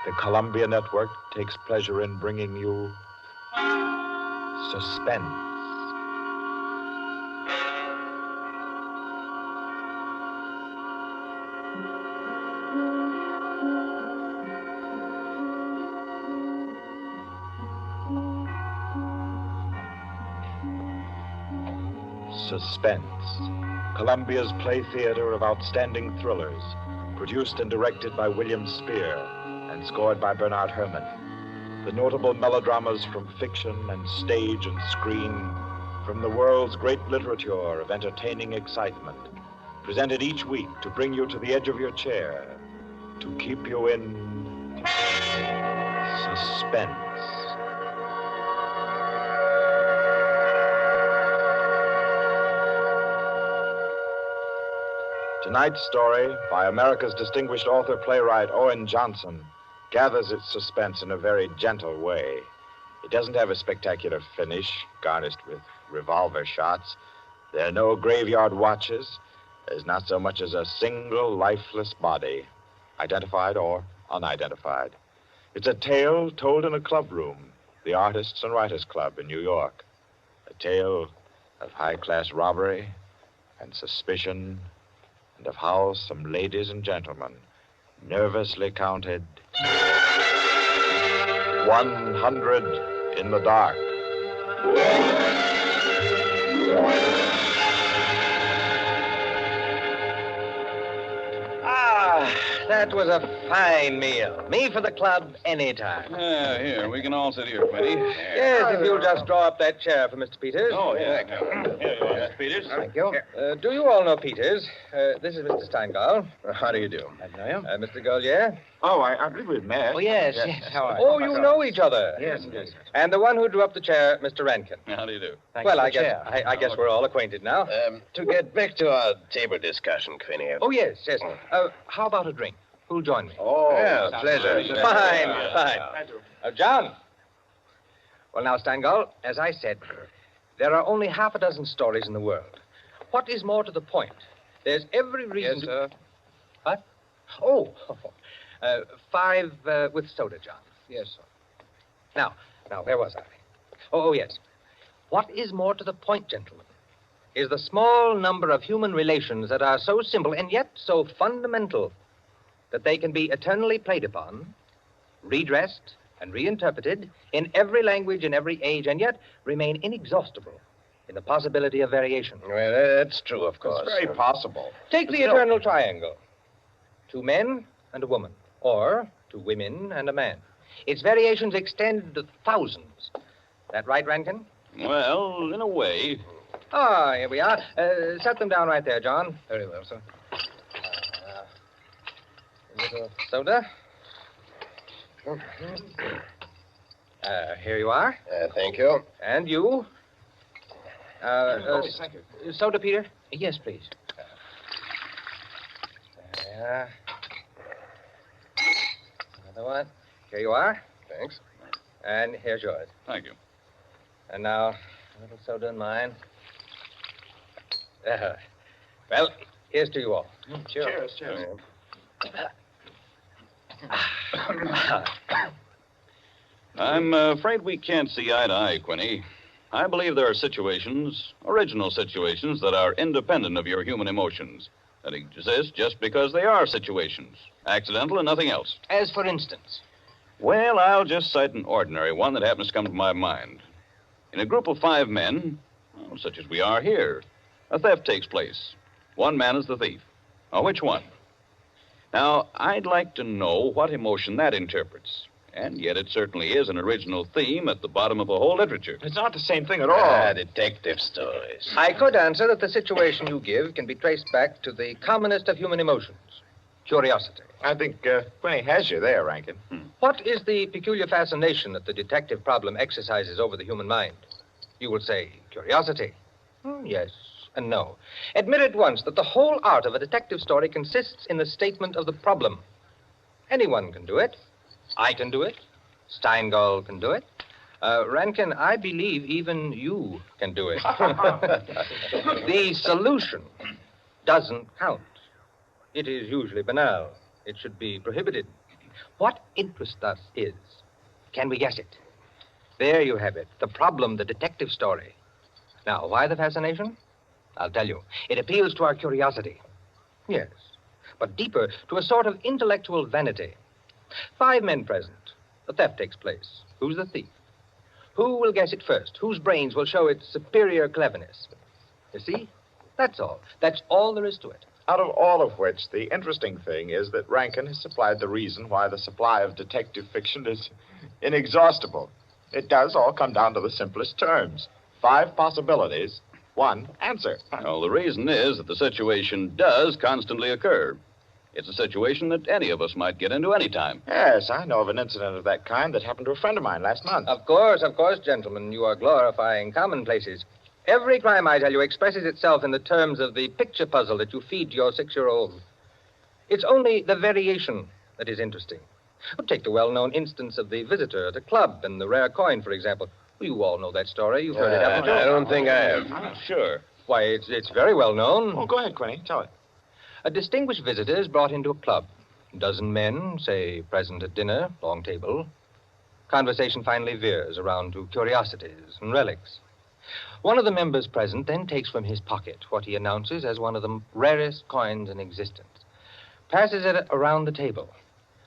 the Columbia Network takes pleasure in bringing you Suspense. Suspense, Columbia's play theater of outstanding thrillers, produced and directed by William Spear and scored by Bernard Herrmann. The notable melodramas from fiction and stage and screen, from the world's great literature of entertaining excitement, presented each week to bring you to the edge of your chair, to keep you in suspense. Tonight's story, by America's distinguished author-playwright Owen Johnson, gathers its suspense in a very gentle way. It doesn't have a spectacular finish, garnished with revolver shots. There are no graveyard watches. There's not so much as a single lifeless body, identified or unidentified. It's a tale told in a club room, the Artists and Writers Club in New York. A tale of high-class robbery and suspicion, and of how some ladies and gentlemen nervously counted 100 in the dark. That was a fine meal. Me for the club anytime. Here, we can all sit here, Quinny. Yes, if you'll just draw up that chair for Mr. Peters. Oh, yeah. Here you are, Mr. Peters. Thank you. Do you all know Peters? This is Mr. Steingall. How do you do? I know you. Mr. Gaulier. Oh, I believe we've met. Oh, yes. How are you? Oh, you know each other. Yes. And the one who drew up the chair, Mr. Rankin. How do you do? Well, I guess we're all acquainted now. To get back to our table discussion, Quinny. Oh, yes. How about a drink? Who'll join me? Oh, yeah, pleasure. Fine. John. Well, now, Steingall, as I said, there are only half a dozen stories in the world. What is more to the point? There's every reason Yes, sir. What? Oh, 5 with soda, John. Yes, sir. Now, where was I? Oh, yes. What is more to the point, gentlemen, is the small number of human relations that are so simple and yet so fundamental that they can be eternally played upon, redressed, and reinterpreted in every language in every age, and yet remain inexhaustible in the possibility of variation. Well, that's true, of course. It's very possible. Take the eternal triangle. 2 men and a woman, or 2 women and a man. Its variations extend to thousands. That right, Rankin? Well, in a way. Here we are. Set them down right there, John. Very well, sir. A little soda. Here you are. Thank you. And you. Thank you. Soda, Peter? Yes, please. There. Another one. Here you are. Thanks. And here's yours. Thank you. And now, a little soda in mine. Well, here's to you all. Cheers. I'm afraid we can't see eye to eye, Quinny. I believe there are situations, original situations, that are independent of your human emotions, that exist just because they are situations, accidental and nothing else. As for instance? Well, I'll just cite an ordinary one that happens to come to my mind. In a group of 5 men, well, such as we are here, a theft takes place. One man is the thief. Now, which one? Now, I'd like to know what emotion that interprets. And yet it certainly is an original theme at the bottom of a whole literature. It's not the same thing at all. Detective stories. I could answer that the situation you give can be traced back to the commonest of human emotions, curiosity. I think Quinny has you there, Rankin. What is the peculiar fascination that the detective problem exercises over the human mind? You will say curiosity. Yes and no. Admit at once that the whole art of a detective story consists in the statement of the problem. Anyone can do it. I can do it. Steingall can do it. Rankin, I believe even you can do it. The solution doesn't count. It is usually banal. It should be prohibited. What interests us is, can we guess it? There you have it, the problem, the detective story. Now, why the fascination? I'll tell you. It appeals to our curiosity. Yes, but deeper, to a sort of intellectual vanity. 5 men present. The theft takes place. Who's the thief? Who will guess it first? Whose brains will show its superior cleverness? You see? That's all. That's all there is to it. Out of all of which, the interesting thing is that Rankin has supplied the reason why the supply of detective fiction is inexhaustible. It does all come down to the simplest terms. 5 possibilities, 1 answer. Well, the reason is that the situation does constantly occur. It's a situation that any of us might get into any time. Yes, I know of an incident of that kind that happened to a friend of mine last month. Of course, gentlemen. You are glorifying commonplaces. Every crime, I tell you, expresses itself in the terms of the picture puzzle that you feed to your 6-year-old. It's only the variation that is interesting. Take the well-known instance of the visitor at a club and the rare coin, for example. You all know that story. You've heard it, haven't you? I don't think I have. Oh, sure. Why, it's very well known. Oh, go ahead, Quinny. Tell it. A distinguished visitor is brought into a club. A dozen men, say, present at dinner, long table. Conversation finally veers around to curiosities and relics. One of the members present then takes from his pocket what he announces as one of the rarest coins in existence. Passes it around the table.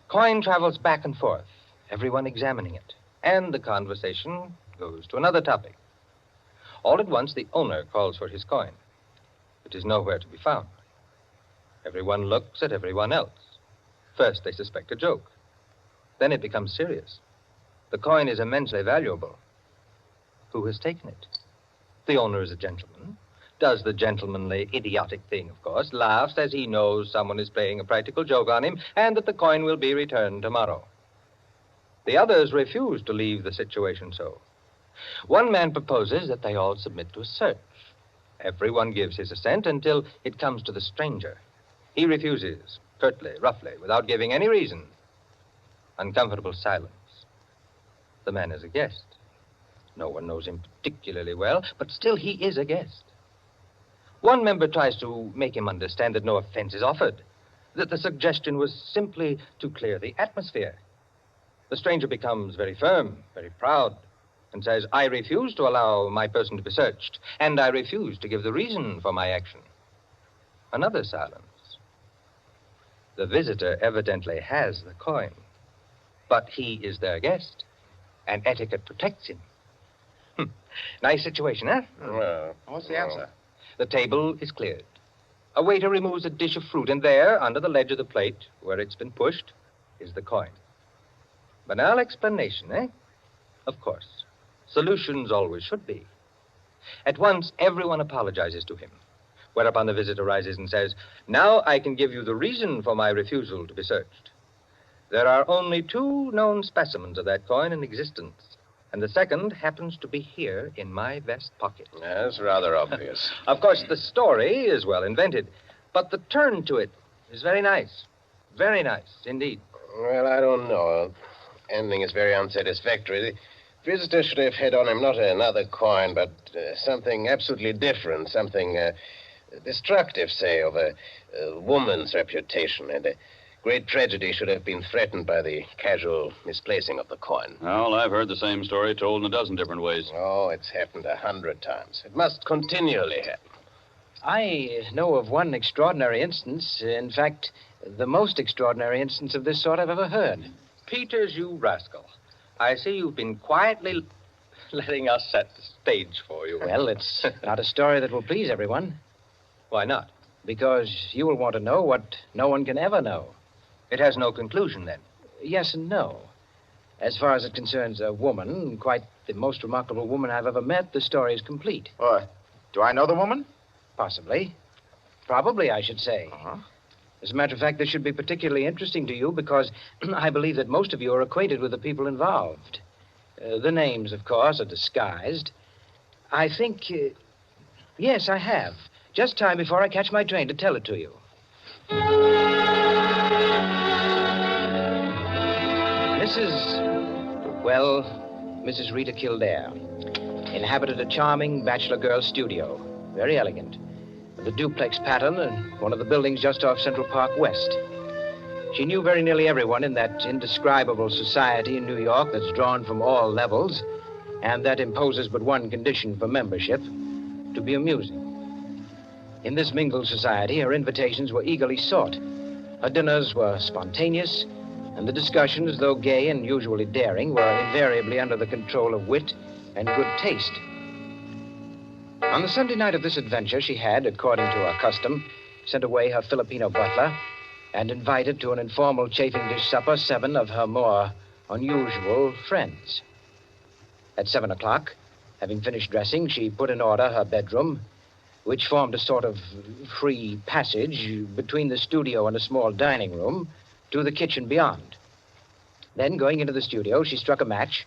Coin travels back and forth, everyone examining it. And the conversation goes to another topic. All at once, the owner calls for his coin. It is nowhere to be found. Everyone looks at everyone else. First, they suspect a joke. Then it becomes serious. The coin is immensely valuable. Who has taken it? The owner is a gentleman. Does the gentlemanly, idiotic thing, of course. Laughs as he knows someone is playing a practical joke on him and that the coin will be returned tomorrow. The others refuse to leave the situation so. One man proposes that they all submit to a search. Everyone gives his assent until it comes to the stranger. He refuses, curtly, roughly, without giving any reason. Uncomfortable silence. The man is a guest. No one knows him particularly well, but still he is a guest. One member tries to make him understand that no offense is offered, that the suggestion was simply to clear the atmosphere. The stranger becomes very firm, very proud, and says, I refuse to allow my person to be searched, and I refuse to give the reason for my action. Another silence. The visitor evidently has the coin, but he is their guest, and etiquette protects him. Nice situation, huh? Well, What's the answer? The table is cleared. A waiter removes a dish of fruit, and there, under the ledge of the plate, where it's been pushed, is the coin. Banal explanation, eh? Of course. Solutions always should be. At once, everyone apologizes to him, whereupon the visitor rises and says, now I can give you the reason for my refusal to be searched. There are only 2 known specimens of that coin in existence, and the second happens to be here in my vest pocket. that's rather obvious. Of course, the story is well invented, but the turn to it is very nice. Very nice, indeed. Well, I don't know. Ending is very unsatisfactory. The visitor should have had on him not another coin, but something absolutely different, something destructive, say, of a woman's reputation. And a great tragedy should have been threatened by the casual misplacing of the coin. Well, I've heard the same story told in a dozen different ways. Oh, it's happened 100 times. It must continually happen. I know of one extraordinary instance. In fact, the most extraordinary instance of this sort I've ever heard. Peters, you rascal. I see you've been quietly letting us set the stage for you. Well, it's not a story that will please everyone, Why not? because you will want to know what no one can ever know. It has no conclusion, then. Yes and no. As far as it concerns a woman, quite the most remarkable woman I've ever met, the story is complete. Do I know the woman? Possibly. Probably, I should say. Uh-huh. As a matter of fact, this should be particularly interesting to you because I believe that most of you are acquainted with the people involved. The names, of course, are disguised. I think, yes, I have. Just time before I catch my train to tell it to you. Mrs. Rita Kildare inhabited a charming bachelor girl studio, very elegant, with a duplex pattern and one of the buildings just off Central Park West. She knew very nearly everyone in that indescribable society in New York that's drawn from all levels and that imposes but one condition for membership, to be amusing. In this mingled society, her invitations were eagerly sought. Her dinners were spontaneous, and the discussions, though gay and usually daring, were invariably under the control of wit and good taste. On the Sunday night of this adventure, she had, according to her custom, sent away her Filipino butler and invited to an informal chafing dish supper 7 of her more unusual friends. At 7 o'clock, having finished dressing, she put in order her bedroom, which formed a sort of free passage between the studio and a small dining room to the kitchen beyond. Then, going into the studio, she struck a match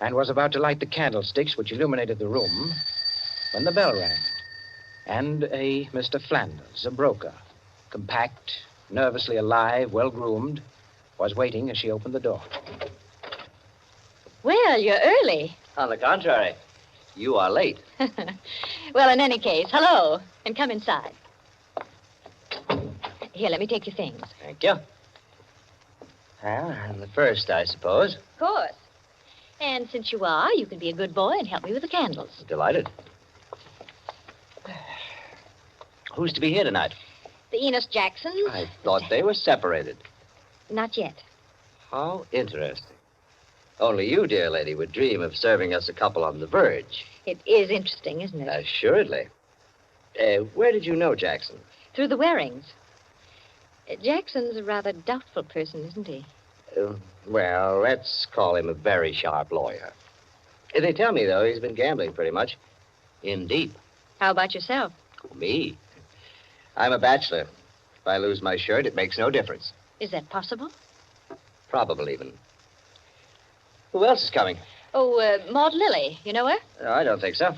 and was about to light the candlesticks which illuminated the room when the bell rang. And a Mr. Flanders, a broker, compact, nervously alive, well-groomed, was waiting as she opened the door. Well, you're early. On the contrary, you are late. Well, in any case, hello, and come inside. Here, let me take your things. Thank you. Well, I'm the first, I suppose. Of course. And since you are, you can be a good boy and help me with the candles. Delighted. Who's to be here tonight? The Enos Jacksons. I thought they were separated. Not yet. How interesting. Only you, dear lady, would dream of serving us a couple on the verge. It is interesting, isn't it? Assuredly. Where did you know Jackson? Through the Warings. Jackson's a rather doubtful person, isn't he? Well, let's call him a very sharp lawyer. They tell me, though, he's been gambling pretty much. In deep. How about yourself? Me? I'm a bachelor. If I lose my shirt, it makes no difference. Is that possible? Probable, even. Who else is coming? Oh, Maud Lily. You know her? I don't think so.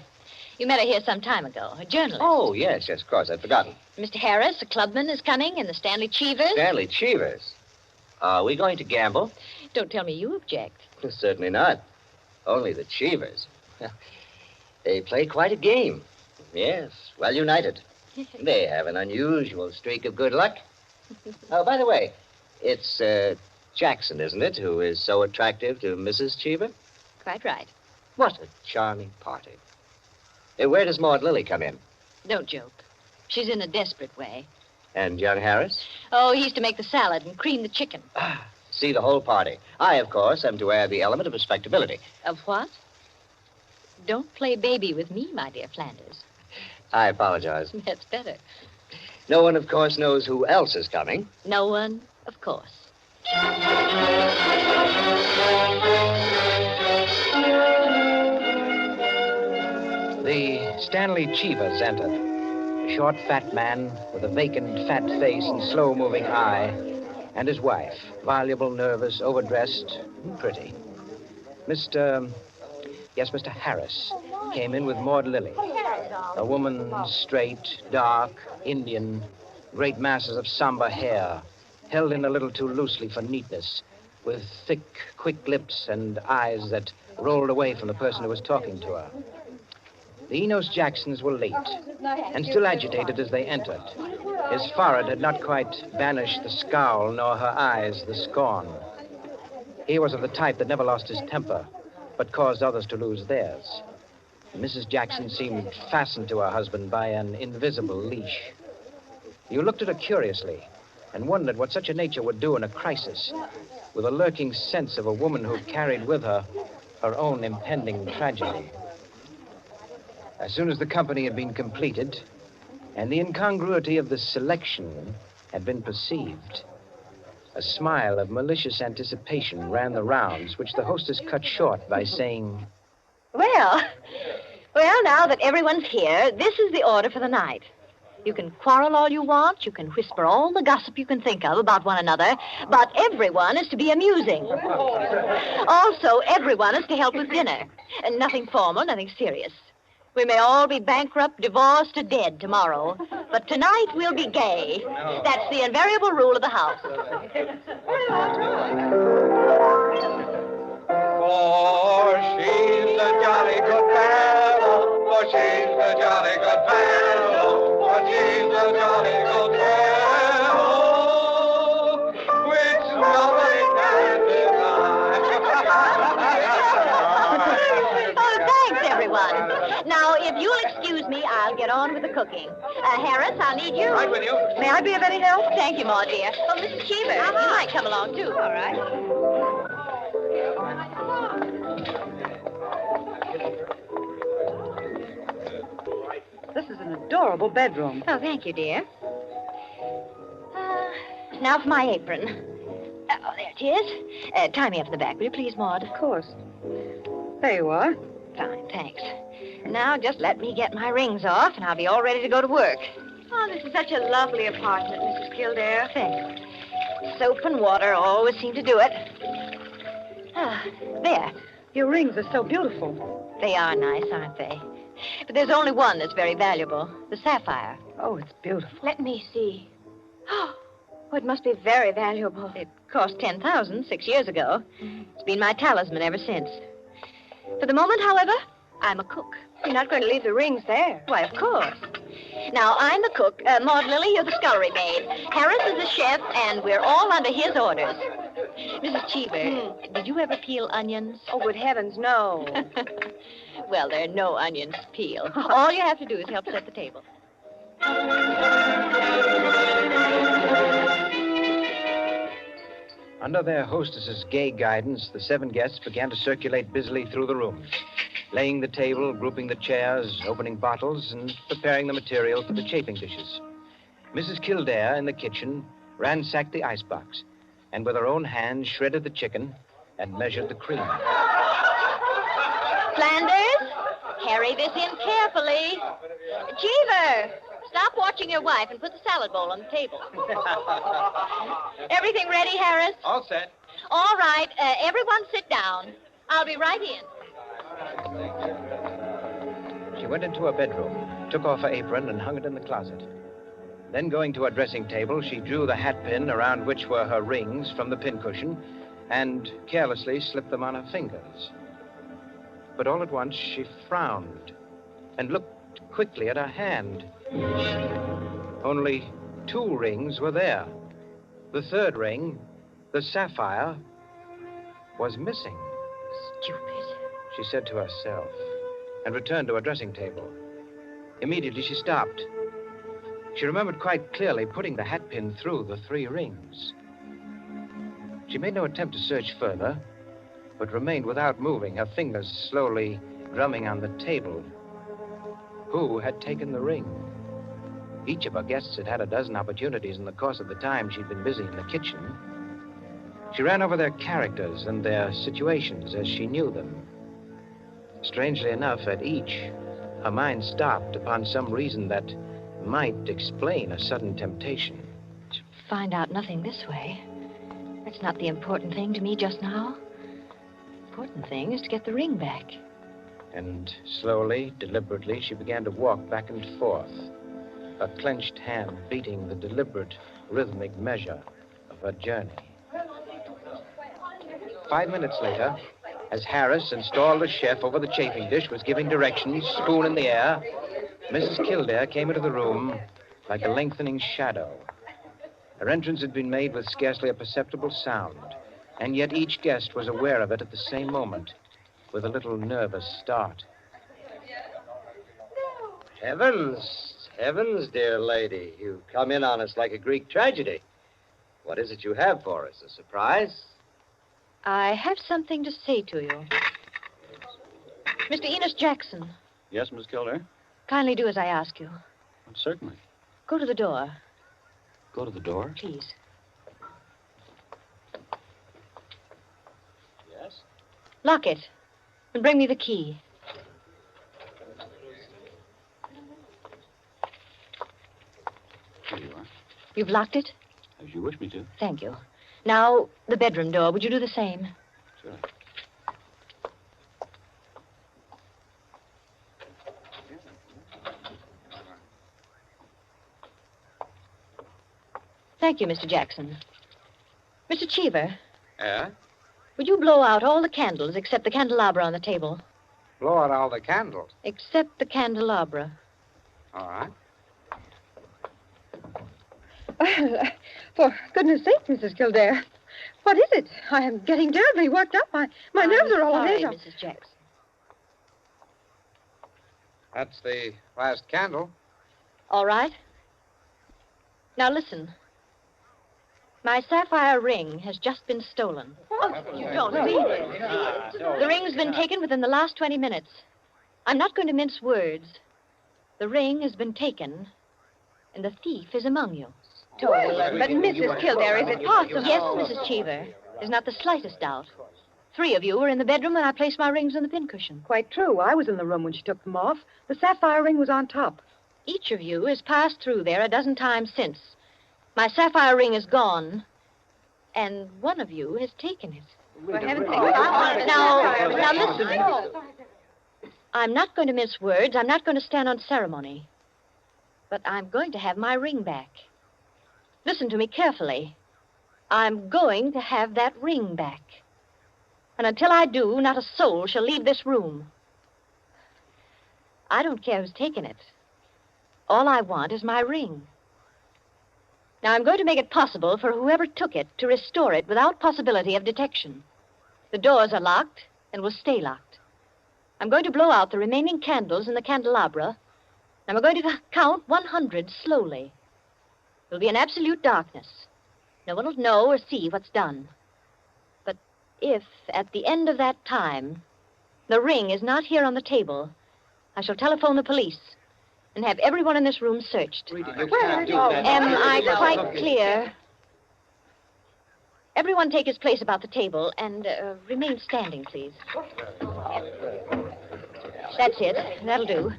You met her here some time ago. A journalist. Oh, yes, of course. I'd forgotten. Mr. Harris, a clubman, is coming, and the Stanley Cheevers. Stanley Cheevers? Are we going to gamble? Don't tell me you object. Certainly not. Only the Cheevers. They play quite a game. Yes, well united. They have an unusual streak of good luck. Oh, by the way, it's Jackson, isn't it, who is so attractive to Mrs. Cheever? Quite right. What a charming party. Where does Maud Lily come in? Don't joke. She's in a desperate way. And young Harris? Oh, he's to make the salad and cream the chicken. See the whole party. I, of course, am to add the element of respectability. Of what? Don't play baby with me, my dear Flanders. I apologize. That's better. No one, of course, knows who else is coming. No one, of course. The Stanley Cheevers entered. A short, fat man with a vacant, fat face and slow-moving eye, and his wife, voluble, nervous, overdressed, and pretty. Mr. Harris came in with Maud Lily. A woman, straight, dark, Indian, great masses of somber hair, held in a little too loosely for neatness, with thick, quick lips and eyes that rolled away from the person who was talking to her. The Enos Jacksons were late, and still agitated as they entered. His forehead had not quite banished the scowl, nor her eyes the scorn. He was of the type that never lost his temper, but caused others to lose theirs. Mrs. Jackson seemed fastened to her husband by an invisible leash. You looked at her curiously and wondered what such a nature would do in a crisis, with a lurking sense of a woman who carried with her her own impending tragedy. As soon as the company had been completed and the incongruity of the selection had been perceived, a smile of malicious anticipation ran the rounds, which the hostess cut short by saying, Well, now that everyone's here, this is the order for the night. You can quarrel all you want, you can whisper all the gossip you can think of about one another, but everyone is to be amusing. Also, everyone is to help with dinner. And nothing formal, nothing serious. We may all be bankrupt, divorced, or dead tomorrow, but tonight we'll be gay. That's the invariable rule of the house. For she's a jolly good fellow, for she's a jolly good fellow, for she's a jolly good fellow. if you'll excuse me, I'll get on with the cooking. Harris, I'll need you. Right with you. May I be of any help? Thank you, Ma, dear. Oh, Mrs. Cheever, you might come along, too. All right. This is an adorable bedroom. Oh, thank you, dear. Now for my apron. Oh, there it is. Tie me up in the back, will you please, Maud? Of course. There you are. Fine, thanks. Now just let me get my rings off, and I'll be all ready to go to work. Oh, this is such a lovely apartment, Mrs. Kildare. Thanks. Soap and water always seem to do it. Ah, there. Your rings are so beautiful. They are nice, aren't they? But there's only one that's very valuable, the sapphire. Oh, it's beautiful. Let me see. Oh, it must be very valuable. It cost $10,000 6 years ago. It's been my talisman ever since. For the moment, however, I'm a cook. You're not going to leave the rings there. Why, of course. Now, I'm the cook. Maud Lily, you're the scullery maid. Harris is the chef, and we're all under his orders. Mrs. Cheever, did you ever peel onions? Oh, good heavens, no. Well, there are no onions to peel. All you have to do is help set the table. Under their hostess's gay guidance, the 7 guests began to circulate busily through the rooms, laying the table, grouping the chairs, opening bottles, and preparing the material for the chafing dishes. Mrs. Kildare, in the kitchen, ransacked the icebox, and with her own hands shredded the chicken and measured the cream. Flanders, carry this in carefully. Cheever, stop watching your wife and put the salad bowl on the table. Everything ready, Harris? All set. All right. Everyone sit down. I'll be right in. She went into her bedroom, took off her apron, and hung it in the closet. Then, going to her dressing table, she drew the hat pin around which were her rings from the pincushion and carelessly slipped them on her fingers. But all at once, she frowned and looked quickly at her hand. Only 2 rings were there. The 3rd ring, the sapphire, was missing. Stupid. She said to herself, and returned to her dressing table. Immediately, she stopped. She remembered quite clearly putting the hat pin through the 3 rings. She made no attempt to search further, but remained without moving, her fingers slowly drumming on the table. Who had taken the ring? Each of her guests had had a dozen opportunities in the course of the time she'd been busy in the kitchen. She ran over their characters and their situations as she knew them. Strangely enough, at each, her mind stopped upon some reason that might explain a sudden temptation. To find out nothing this way. That's not the important thing to me just now. The important thing is to get the ring back. And slowly, deliberately, she began to walk back and forth, her clenched hand beating the deliberate, rhythmic measure of her journey. 5 minutes later, as Harris, installed as chef over the chafing dish, was giving directions, spoon in the air, Mrs. Kildare came into the room like a lengthening shadow. Her entrance had been made with scarcely a perceptible sound, and yet each guest was aware of it at the same moment, with a little nervous start. Heavens, heavens, dear lady. You've come in on us like a Greek tragedy. What is it you have for us? A surprise? I have something to say to you. Mr. Enos Jackson, Yes, Miss Kildare? kindly do as I ask you. Certainly. Go to the door, Go to the door. please. Yes? Lock it and bring me the key. Here you are. You've locked it? As you wish me to. Thank you. Now, the bedroom door. Would you do the same? Sure. Thank you, Mr. Jackson. Mr. Cheever, Yeah? would you blow out all the candles except the candelabra on the table? Blow out all the candles. Except the candelabra. All right. For goodness sake, Mrs. Kildare. What is it? I am getting terribly worked up. My nerves are all sorry, a haze. Mrs. Jackson. That's the last candle. All right. Now listen. My sapphire ring has just been stolen. You don't mean it. The ring's been taken within the last 20 minutes. I'm not going to mince words. The ring has been taken, and the thief is among you. Well, but Mrs. Kildare, is it possible? Yes, Mrs. Cheever. There's not the slightest doubt. 3 of you were in the bedroom when I placed my rings in the pincushion. Quite true. I was in the room when she took them off. The sapphire ring was on top. Each of you has passed through there a dozen times since. My sapphire ring is gone, and one of you has taken it. For heaven's sake. Now listen. I'm not going to mince words. I'm not going to stand on ceremony. But I'm going to have my ring back. Listen to me carefully. I'm going to have that ring back. And until I do, not a soul shall leave this room. I don't care who's taken it. All I want is my ring. Now, I'm going to make it possible for whoever took it to restore it without possibility of detection. The doors are locked and will stay locked. I'm going to blow out the remaining candles in the candelabra, and I'm going to count 100 slowly. There'll be an absolute darkness. No one will know or see what's done. But if, at the end of that time, the ring is not here on the table, I shall telephone the police and have everyone in this room searched. Am I quite clear? Everyone take his place about the table and remain standing, please. That's it. That'll do.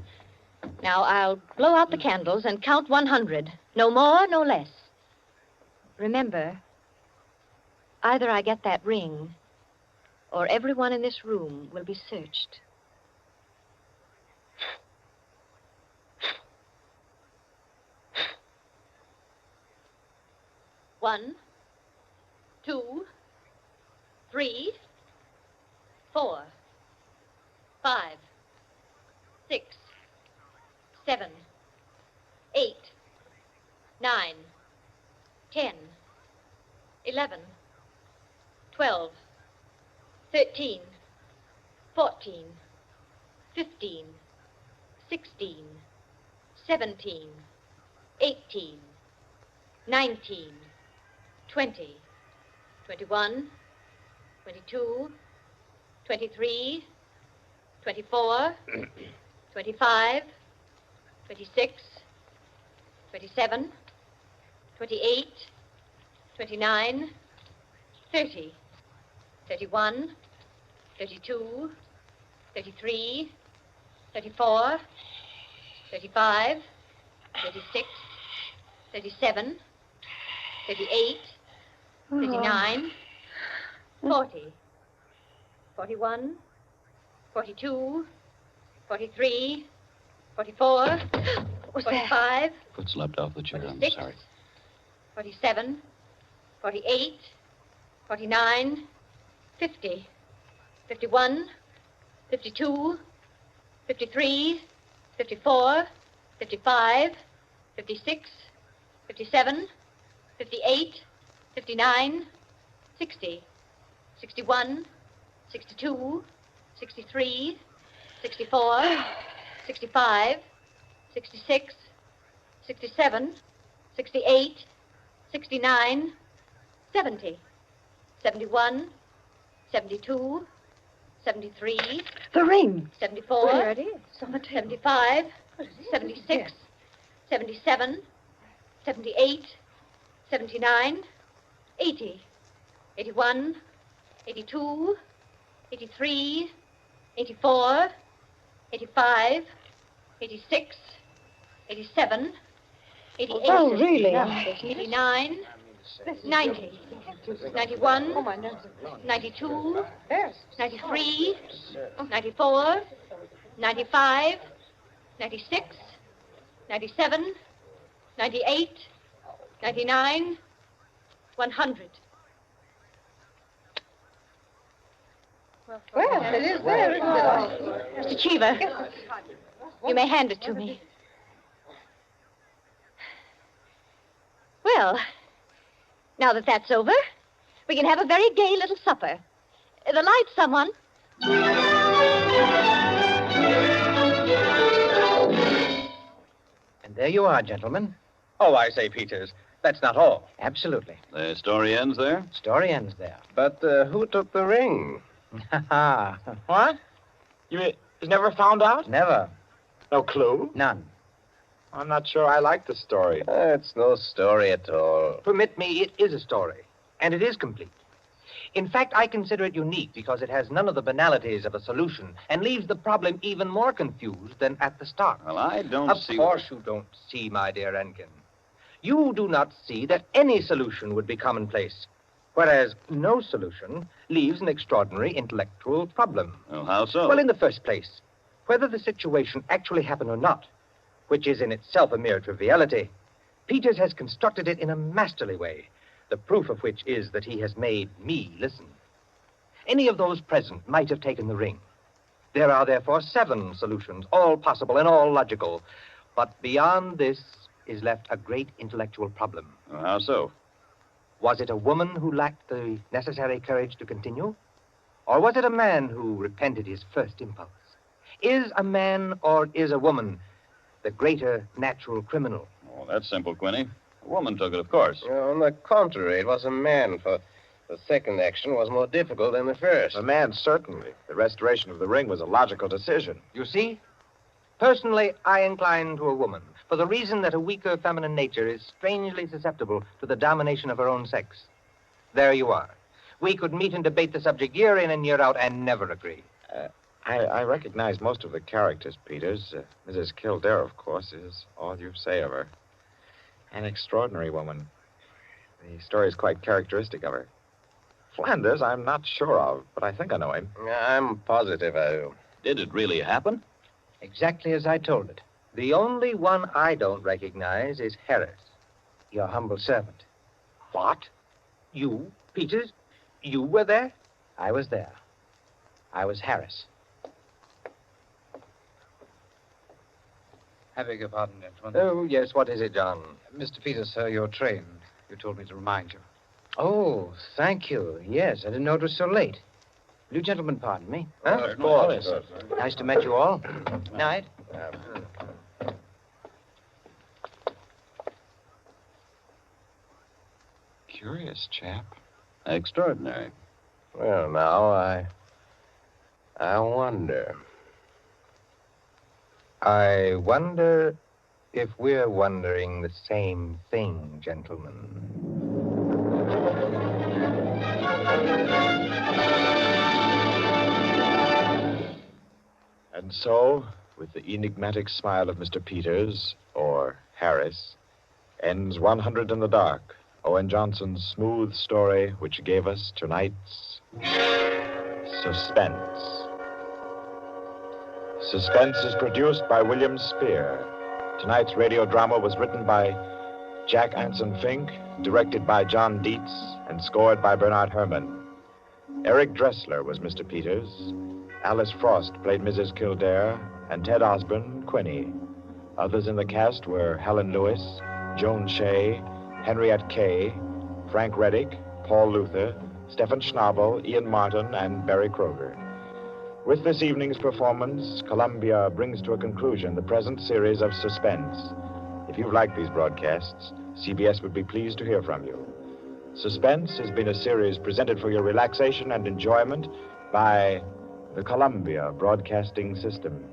Now, I'll blow out the candles and count 100. No more, no less. Remember, either I get that ring, or everyone in this room will be searched. One, 2, 3, 4, 5, 6, 7, 8, 9, 10, 11, 12, 13, 14, 15, 16, 17, 18, 19, 20, 21, 22, 23, 24, 25, 26, 27, 28, 29, 30, 31, 32, 33, 34, 35, 36, 37, 38, 39, 40, 41, 42, 43, 44, 45, Foot slipped off the chair. I'm 46, sorry. 47, 48, 49, 50, 51, 52, 53, 54, 55, 56, 57, 58, 59, 60, 61, 62, 63, 64, 65, 66, 67, 68, 69, 70, 71, 72, 73, The ring. 74, There it is. On the table. 75, 76, 77, 78, 79, 80, 81, 82, 83, 84, 85, 86, 87, 88, Oh, really? 89, 90, 91, 92, 93, 94, 95, 96, 97, 98, 99, 100. Well, it is there, isn't it? Mr. Cheever, you may hand it to me. Well, now that that's over, we can have a very gay little supper. The lights, someone. And there you are, gentlemen. Oh, I say, Peters, that's not all. Absolutely. The story ends there? Story ends there. But who took the ring? Ha What? You mean he's never found out? Never. No clue? None. I'm not sure I like the story. It's no story at all. Permit me, it is a story, and it is complete. In fact, I consider it unique because it has none of the banalities of a solution and leaves the problem even more confused than at the start. Well, I don't Of see... course you don't see, my dear Rankin. You do not see that any solution would be commonplace, whereas no solution leaves an extraordinary intellectual problem. Well, how so? Well, in the first place, whether the situation actually happened or not, which is in itself a mere triviality, Peters has constructed it in a masterly way, the proof of which is that he has made me listen. Any of those present might have taken the ring. There are therefore 7 solutions, all possible and all logical. But beyond this is left a great intellectual problem. Well, how so? Was it a woman who lacked the necessary courage to continue? Or was it a man who repented his first impulse? Is a man or is a woman the greater natural criminal? Oh, that's simple, Quinny. A woman took it, of course. On the contrary, it was a man, for the second action was more difficult than the first. The man, certainly. The restoration of the ring was a logical decision. You see? Personally, I incline to a woman, for the reason that a weaker feminine nature is strangely susceptible to the domination of her own sex. There you are. We could meet and debate the subject year in and year out and never agree. I recognize most of the characters, Peters. Mrs. Kildare, of course, is all you say of her. An extraordinary woman. The story is quite characteristic of her. Flanders, I'm not sure of, but I think I know him. I'm positive I do. Did it really happen? Exactly as I told it. The only one I don't recognize is Harris. Your humble servant. What? You, Peters? You were there? I was there. I was Harris. I beg your pardon, gentlemen. Oh, yes. What is it, John? Mr. Peters, sir, your train. You told me to remind you. Oh, thank you. Yes, I didn't know it was so late. Will you gentlemen pardon me? Huh? Of course. Nice to meet you all. Night. Curious chap. Extraordinary. Well, now, I wonder. I wonder if we're wondering the same thing, gentlemen. And so, with the enigmatic smile of Mr. Peters, or Harris, ends 100 in the Dark, Owen Johnson's smooth story which gave us tonight's Suspense. Suspense is produced by William Spear. Tonight's radio drama was written by Jack Anson Fink, directed by John Dietz, and scored by Bernard Herrmann. Eric Dressler was Mr. Peters. Alice Frost played Mrs. Kildare, and Ted Osborne, Quinny. Others in the cast were Helen Lewis, Joan Shea, Henriette Kay, Frank Reddick, Paul Luther, Stephen Schnabel, Ian Martin, and Barry Kroger. With this evening's performance, Columbia brings to a conclusion the present series of Suspense. If you've liked these broadcasts, CBS would be pleased to hear from you. Suspense has been a series presented for your relaxation and enjoyment by the Columbia Broadcasting System.